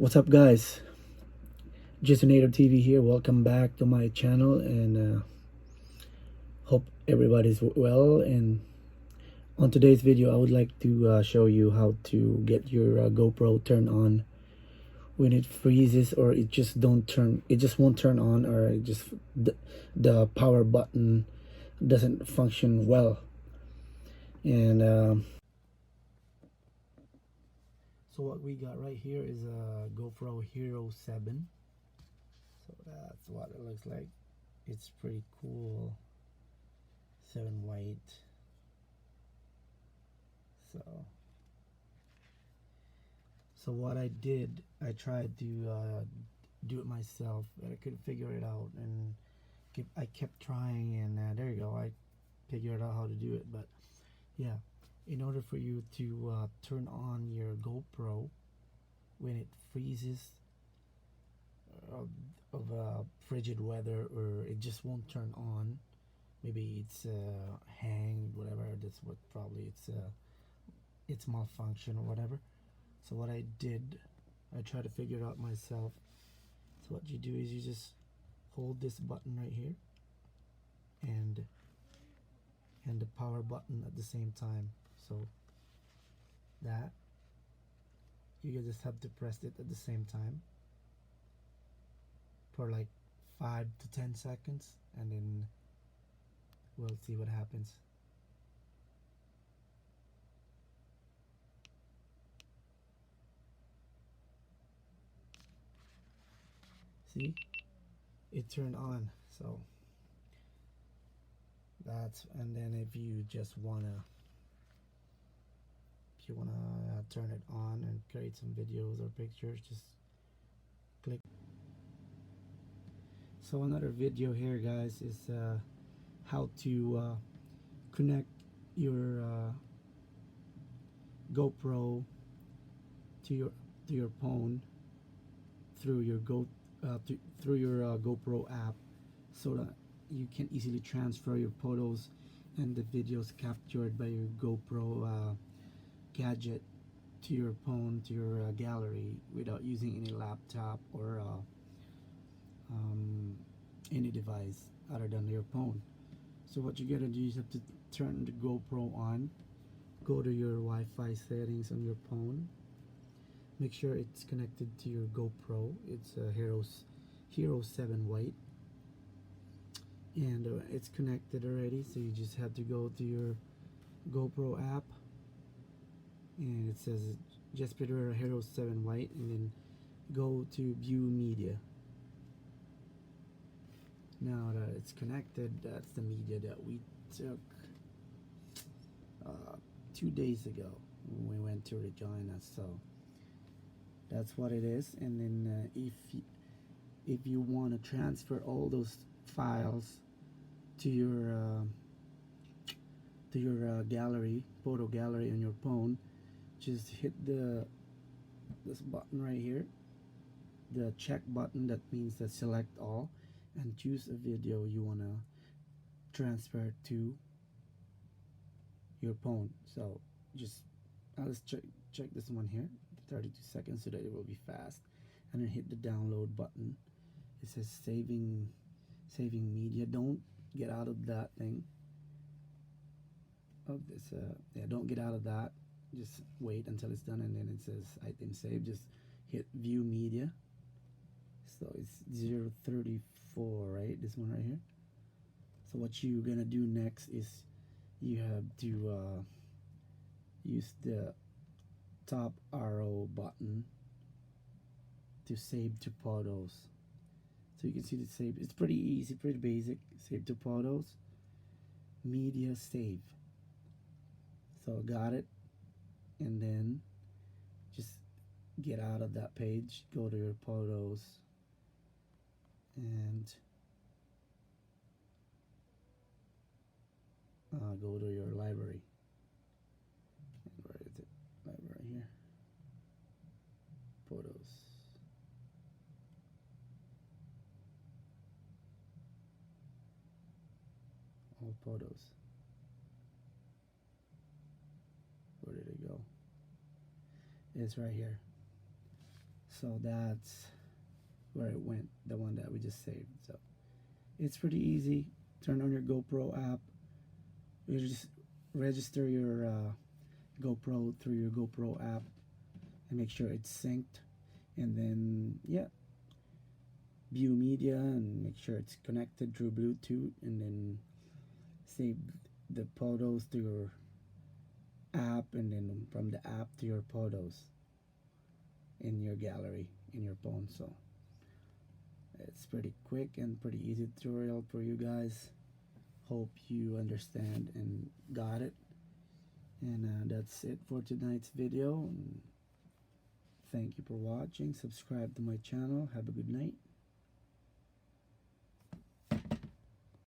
What's up, guys? Just a Native TV here. Welcome back to my channel, and hope everybody's well. And on today's video, I would like to show you how to get your GoPro turned on when it freezes, or it just don't turn. It just won't turn on, or it just the power button doesn't function well. And so what we got right here is a GoPro Hero 7. So that's what it looks like. It's pretty cool. 7 white. So what I did, I tried to do it myself, but I couldn't figure it out, and I kept trying, and there you go, I figured out how to do it. But yeah, in order for you to turn on your GoPro when it freezes of frigid weather, or it just won't turn on, maybe it's hanged, whatever, that's what, probably it's malfunction or whatever. So what I did, I tried to figure it out myself. So what you do is you just hold this button right here and the power button at the same time. So that you just have to press it at the same time for like 5 to 10 seconds, and then we'll see what happens. See, it turned on. So that's, and then if you wanna turn it on and create some videos or pictures, just click. So another video here, guys, is how to connect your GoPro to your phone through your GoPro app, so that you can easily transfer your photos and the videos captured by your GoPro gadget to your phone, to your gallery, without using any laptop or any device other than your phone. So what you gotta do is have to turn the GoPro on, go to your Wi-Fi settings on your phone, make sure it's connected to your GoPro. It's a Hero 7 white, and it's connected already. So you just have to go to your GoPro app, and it says just put your Hero 7 white, and then go to view media. Now that it's connected, that's the media that we took 2 days ago when we went to Regina. So that's what it is. And then if you want to transfer all those files to your gallery, photo gallery on your phone, just hit this button right here, the check button. That means that select all, and choose a video you want to transfer to your phone. So just I'll just check this one here, 32 seconds, so that it will be fast, and then hit the download button. It says saving media. Don't get out of that thing, of this yeah, don't get out of that. Just wait until it's done, and then it says item saved. Just hit view media. So it's 034, right? This one right here. So what you're gonna do next is you have to use the top arrow button to save to photos. So you can see the save. It's pretty easy, pretty basic. Save to photos, media, save. So got it. And then just get out of that page, go to your photos, and go to your library. And where is it? Library here. Photos. All photos. Where did it go? It's right here. So that's where it went, the one that we just saved. So it's pretty easy. Turn on your GoPro app. You just register your GoPro through your GoPro app and make sure it's synced. And then, yeah, view media and make sure it's connected through Bluetooth, and then save the photos to your app, and then from the app to your photos in your gallery in your phone. So it's pretty quick and pretty easy tutorial for you guys. Hope you understand and got it. And that's it for tonight's video. And thank you for watching. Subscribe to my channel. Have a good night.